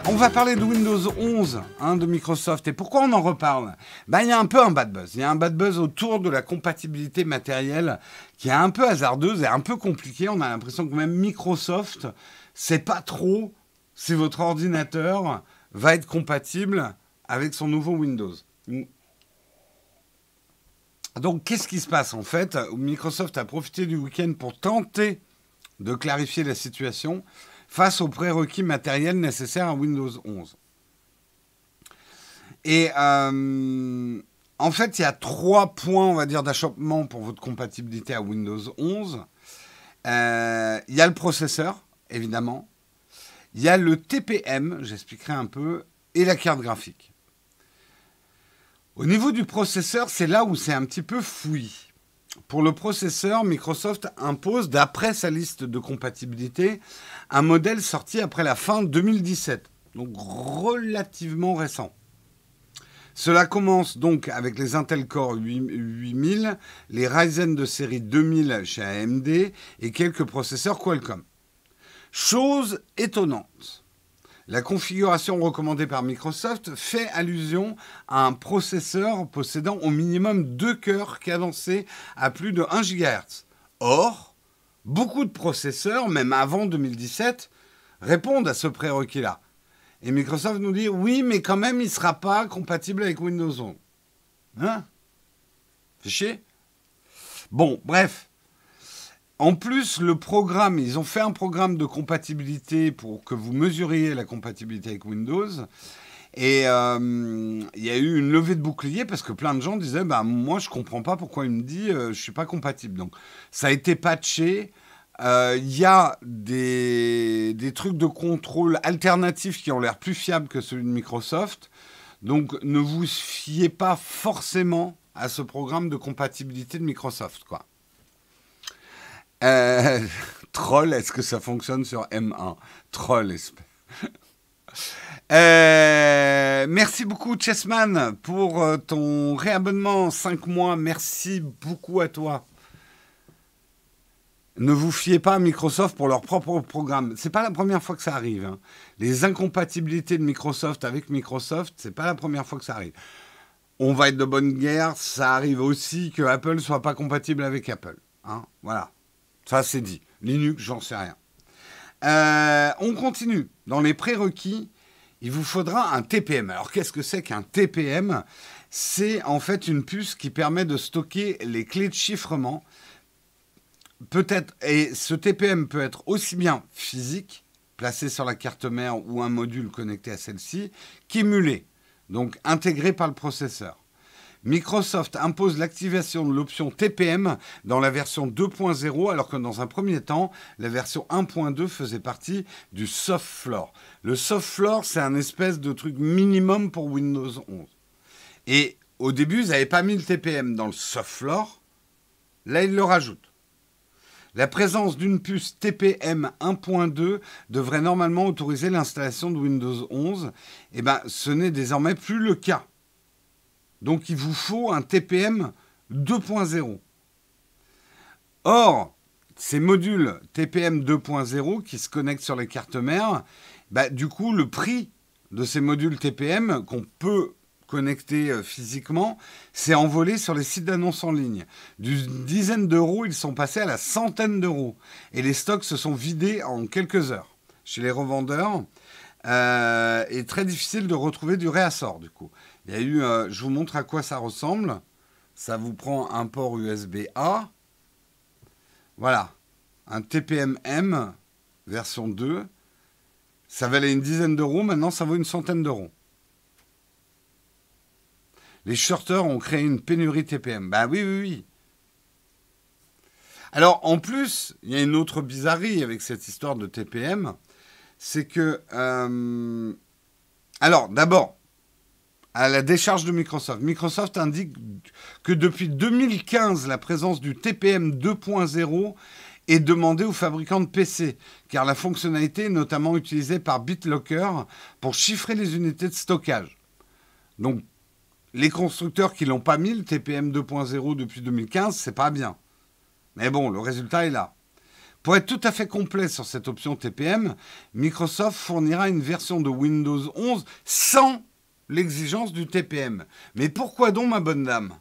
On va parler de Windows 11 de Microsoft. Et pourquoi on en reparle? Il y a un peu un bad buzz. Il y a un bad buzz autour de la compatibilité matérielle qui est un peu hasardeuse et un peu compliquée. On a l'impression que même Microsoft ne sait pas trop si votre ordinateur va être compatible avec son nouveau Windows. Donc, qu'est-ce qui se passe en fait? Microsoft a profité du week-end pour tenter de clarifier la situation face aux prérequis matériels nécessaires à Windows 11. Et en fait, il y a 3 points, on va dire, d'achoppement pour votre compatibilité à Windows 11. Il y a le processeur, évidemment. Il y a le TPM, j'expliquerai un peu, et la carte graphique. Au niveau du processeur, c'est là où c'est un petit peu fouillis. Pour le processeur, Microsoft impose, d'après sa liste de compatibilité, un modèle sorti après la fin 2017, donc relativement récent. Cela commence donc avec les Intel Core 8000, les Ryzen de série 2000 chez AMD et quelques processeurs Qualcomm. Chose étonnante. La configuration recommandée par Microsoft fait allusion à un processeur possédant au minimum 2 cœurs cadencés à plus de 1 GHz. Or, beaucoup de processeurs, même avant 2017, répondent à ce prérequis-là. Et Microsoft nous dit, oui, mais quand même, il ne sera pas compatible avec Windows 11. Hein? Fait chier? Bon, bref. En plus, le programme, ils ont fait un programme de compatibilité pour que vous mesuriez la compatibilité avec Windows. Et il y a eu une levée de bouclier parce que plein de gens disaient moi, je ne comprends pas pourquoi il me dit je ne suis pas compatible. Donc, ça a été patché. Il y a des trucs de contrôle alternatifs qui ont l'air plus fiables que celui de Microsoft. Donc, ne vous fiez pas forcément à ce programme de compatibilité de Microsoft, quoi. Troll, est-ce que ça fonctionne sur M1? Troll, merci beaucoup, Chessman, pour ton réabonnement 5 mois. Merci beaucoup à toi. Ne vous fiez pas à Microsoft pour leur propre programme. C'est pas la première fois que ça arrive. Hein. Les incompatibilités de Microsoft avec Microsoft, c'est pas la première fois que ça arrive. On va être de bonne guerre. Ça arrive aussi que Apple soit pas compatible avec Apple. Hein, voilà. Ça, c'est dit. Linux, j'en sais rien. On continue. Dans les prérequis, il vous faudra un TPM. Alors, qu'est-ce que c'est qu'un TPM? C'est en fait une puce qui permet de stocker les clés de chiffrement. Peut-être, et ce TPM peut être aussi bien physique, placé sur la carte mère ou un module connecté à celle-ci, qu'émulé, donc intégré par le processeur. Microsoft impose l'activation de l'option TPM dans la version 2.0, alors que dans un premier temps, la version 1.2 faisait partie du soft floor. Le soft floor, c'est un espèce de truc minimum pour Windows 11. Et au début, ils n'avaient pas mis le TPM dans le soft floor. Là, ils le rajoutent. La présence d'une puce TPM 1.2 devrait normalement autoriser l'installation de Windows 11. Eh bien, ce n'est désormais plus le cas. Donc, il vous faut un TPM 2.0. Or, ces modules TPM 2.0 qui se connectent sur les cartes mères, du coup, le prix de ces modules TPM qu'on peut connecter physiquement s'est envolé sur les sites d'annonces en ligne. D'une dizaine d'euros, ils sont passés à la centaine d'euros. Et les stocks se sont vidés en quelques heures chez les revendeurs. Et très difficile de retrouver du réassort, du coup. Il y a eu, je vous montre à quoi ça ressemble. Ça vous prend un port USB-A. Voilà. Un TPM-M, version 2. Ça valait une dizaine d'euros. Maintenant, ça vaut une centaine d'euros. Les shorters ont créé une pénurie TPM. Oui. Alors, en plus, il y a une autre bizarrerie avec cette histoire de TPM. C'est que... Alors, d'abord, à la décharge de Microsoft. Microsoft indique que depuis 2015, la présence du TPM 2.0 est demandée aux fabricants de PC, car la fonctionnalité est notamment utilisée par BitLocker pour chiffrer les unités de stockage. Donc, les constructeurs qui ne l'ont pas mis, le TPM 2.0 depuis 2015, c'est pas bien. Mais bon, le résultat est là. Pour être tout à fait complet sur cette option TPM, Microsoft fournira une version de Windows 11 sans l'exigence du TPM. Mais pourquoi donc, ma bonne dame?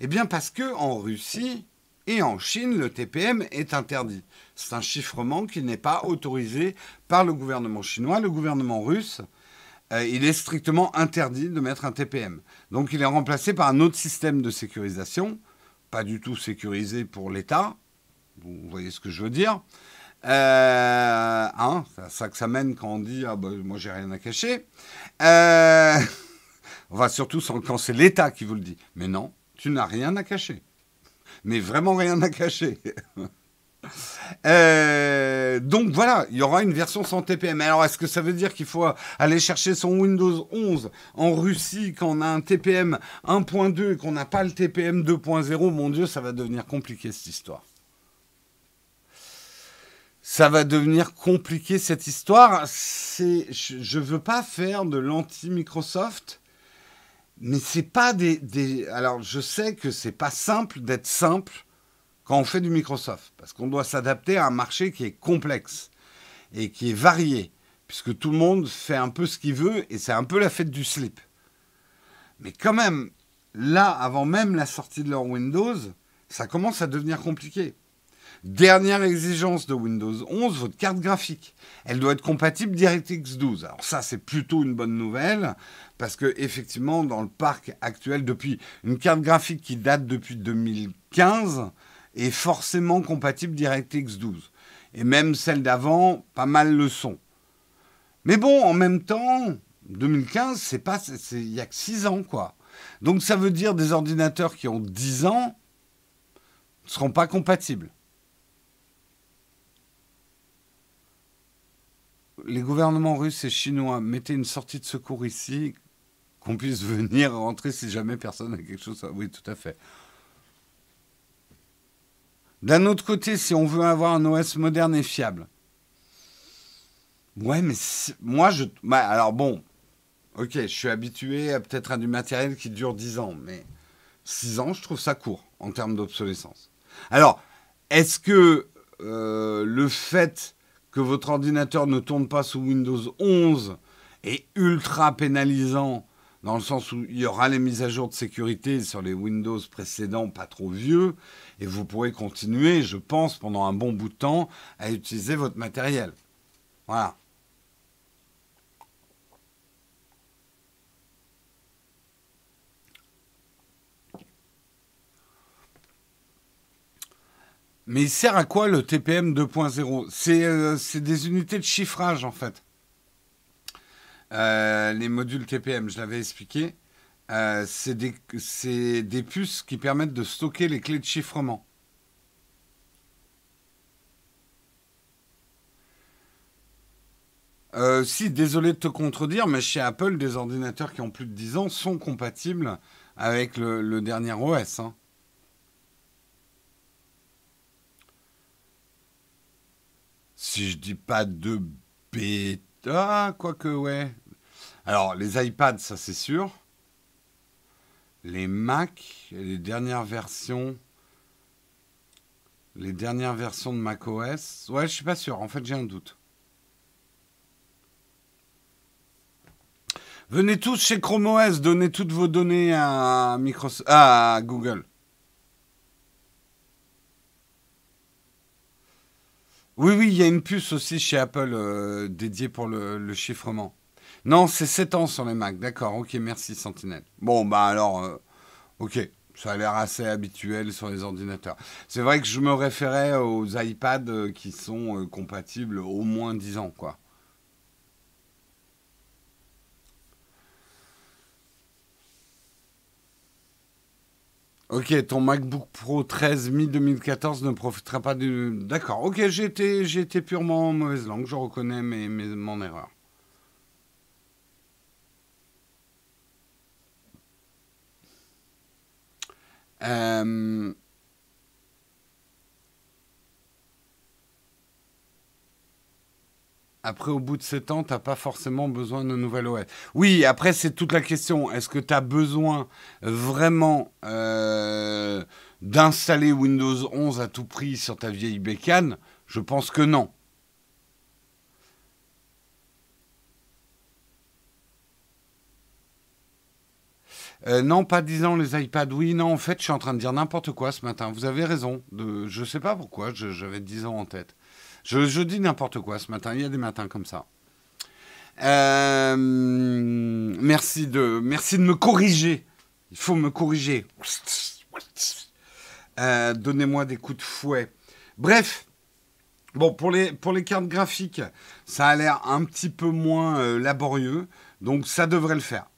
Eh bien parce que en Russie et en Chine, le TPM est interdit. C'est un chiffrement qui n'est pas autorisé par le gouvernement chinois. Le gouvernement russe, il est strictement interdit de mettre un TPM. Donc il est remplacé par un autre système de sécurisation, pas du tout sécurisé pour l'État. Vous voyez ce que je veux dire. C'est à ça que ça mène quand on dit « Ah ben, moi j'ai rien à cacher ». Enfin, surtout quand c'est l'État qui vous le dit. Mais non, tu n'as rien à cacher. Mais vraiment rien à cacher. Donc voilà, il y aura une version sans TPM. Alors est-ce que ça veut dire qu'il faut aller chercher son Windows 11 en Russie quand on a un TPM 1.2 et qu'on n'a pas le TPM 2.0? Mon Dieu, ça va devenir compliqué cette histoire. Ça va devenir compliqué cette histoire. Je veux pas faire de l'anti-Microsoft, mais c'est pas Alors je sais que c'est pas simple d'être simple quand on fait du Microsoft, parce qu'on doit s'adapter à un marché qui est complexe et qui est varié, puisque tout le monde fait un peu ce qu'il veut et c'est un peu la fête du slip. Mais quand même, là, avant même la sortie de leur Windows, ça commence à devenir compliqué. Dernière exigence de Windows 11, votre carte graphique. Elle doit être compatible DirectX 12. Alors ça, c'est plutôt une bonne nouvelle, parce que effectivement, dans le parc actuel, depuis une carte graphique qui date depuis 2015, est forcément compatible DirectX 12. Et même celle d'avant, pas mal le sont. Mais bon, en même temps, 2015, il n'y a que 6 ans, quoi. Donc ça veut dire des ordinateurs qui ont 10 ans ne seront pas compatibles. Les gouvernements russes et chinois mettaient une sortie de secours ici, qu'on puisse venir rentrer si jamais personne a quelque chose. Oui, tout à fait. D'un autre côté, si on veut avoir un OS moderne et fiable. Ouais, mais moi, alors bon, ok, je suis habitué peut-être à du matériel qui dure 10 ans, mais 6 ans, je trouve ça court en termes d'obsolescence. Alors, est-ce que le fait que votre ordinateur ne tourne pas sous Windows 11 est ultra pénalisant, dans le sens où il y aura les mises à jour de sécurité sur les Windows précédents, pas trop vieux, et vous pourrez continuer, je pense, pendant un bon bout de temps, à utiliser votre matériel. Voilà. Mais il sert à quoi le TPM 2.0? C'est des unités de chiffrage, en fait. Les modules TPM, je l'avais expliqué. C'est des puces qui permettent de stocker les clés de chiffrement. Si, désolé de te contredire, mais chez Apple, des ordinateurs qui ont plus de 10 ans sont compatibles avec le dernier OS. Hein. Si je dis pas de bêta, quoique ouais. Alors, les iPads, ça c'est sûr. Les Mac, les dernières versions de macOS, ouais, je suis pas sûr. En fait, j'ai un doute. Venez tous chez Chrome OS, donnez toutes vos données à à Google. Oui, oui, il y a une puce aussi chez Apple dédiée pour le chiffrement. Non, c'est 7 ans sur les Mac. D'accord, ok, merci Sentinelle. Bon, bah alors, ok, ça a l'air assez habituel sur les ordinateurs. C'est vrai que je me référais aux iPads qui sont compatibles au moins 10 ans, quoi. Ok, ton MacBook Pro 13 mi-2014 ne profitera pas du... D'accord, ok, j'ai été purement en mauvaise langue, je reconnais mon erreur. Euh, Après, au bout de 7 ans, tu n'as pas forcément besoin de nouvel OS. Oui, après, c'est toute la question. Est-ce que tu as besoin vraiment d'installer Windows 11 à tout prix sur ta vieille bécane, je pense que non. Non, pas 10 ans les iPads. Oui, non, en fait, je suis en train de dire n'importe quoi ce matin. Vous avez raison. Je sais pas pourquoi, j'avais 10 ans en tête. Je dis n'importe quoi ce matin. Il y a des matins comme ça. Merci de me corriger. Il faut me corriger. Donnez-moi des coups de fouet. Bref. Bon, pour les cartes graphiques, ça a l'air un petit peu moins laborieux. Donc, ça devrait le faire.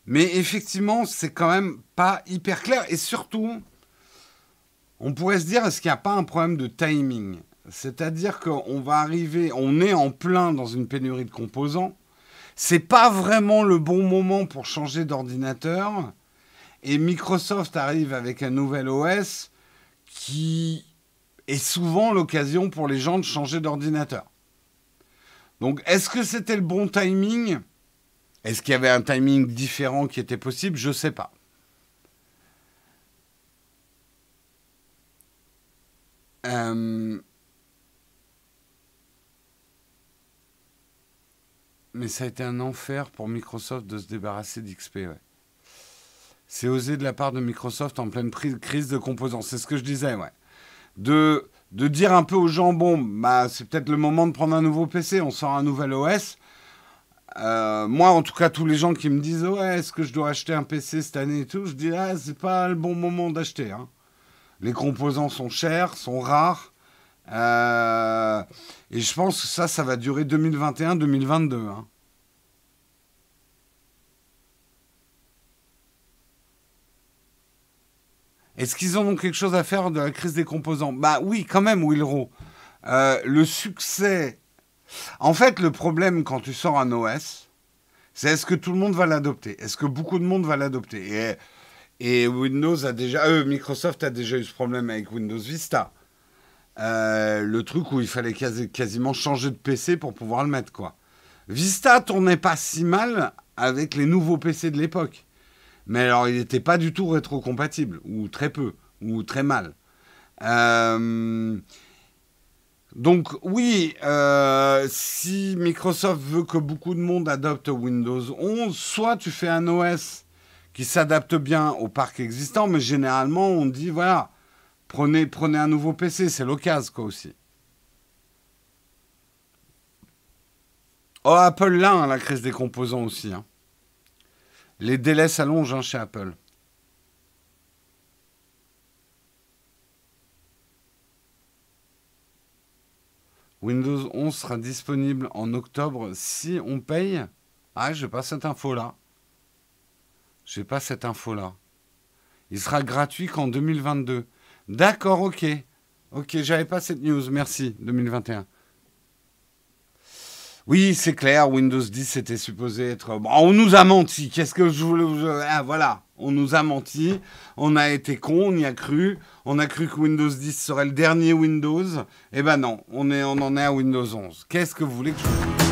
Mais effectivement, c'est quand même pas hyper clair. Et surtout, on pourrait se dire, est-ce qu'il n'y a pas un problème de timing ? C'est-à-dire qu'on va arriver, on est en plein dans une pénurie de composants. C'est pas vraiment le bon moment pour changer d'ordinateur. Et Microsoft arrive avec un nouvel OS qui est souvent l'occasion pour les gens de changer d'ordinateur. Donc, est-ce que c'était le bon timing ? Est-ce qu'il y avait un timing différent qui était possible ? Je ne sais pas. Mais ça a été un enfer pour Microsoft de se débarrasser d'XP. Ouais. C'est osé de la part de Microsoft en pleine crise de composants. C'est ce que je disais, ouais. De dire un peu aux gens, bon, bah, c'est peut-être le moment de prendre un nouveau PC, on sort un nouvel OS. Moi, en tout cas, tous les gens qui me disent « Ouais, est-ce que je dois acheter un PC cette année et tout ?» Je dis « Ah, c'est pas le bon moment d'acheter. Hein. Les composants sont chers, sont rares. Et je pense que ça va durer 2021-2022. Hein. Est-ce qu'ils ont donc quelque chose à faire de la crise des composants ? Bah oui, quand même, Willrow. Le succès... En fait, le problème quand tu sors un OS, c'est est-ce que tout le monde va l'adopter ? Est-ce que beaucoup de monde va l'adopter ? Et Windows a déjà... Microsoft a déjà eu ce problème avec Windows Vista. Le truc où il fallait quasiment changer de PC pour pouvoir le mettre, quoi. Vista tournait pas si mal avec les nouveaux PC de l'époque. Mais alors, il n'était pas du tout rétro-compatible, ou très peu, ou très mal. Donc oui, si Microsoft veut que beaucoup de monde adopte Windows 11, soit tu fais un OS qui s'adapte bien au parc existant, mais généralement on dit voilà, prenez un nouveau PC, c'est l'occasion quoi aussi. Oh, Apple là, hein, la crise des composants aussi. Hein. Les délais s'allongent hein, chez Apple. Windows 11 sera disponible en octobre si on paye. Ah, j'ai pas cette info-là. J'ai pas cette info-là. Il sera gratuit qu'en 2022. D'accord, ok. Ok, j'avais pas cette news. Merci, 2021. Oui, c'est clair, Windows 10 c'était supposé être... Bon, on nous a menti. Qu'est-ce que je voulais... Ah, voilà. On nous a menti. On a été cons, on y a cru. On a cru que Windows 10 serait le dernier Windows. Eh ben non, on en est à Windows 11. Qu'est-ce que vous voulez que je...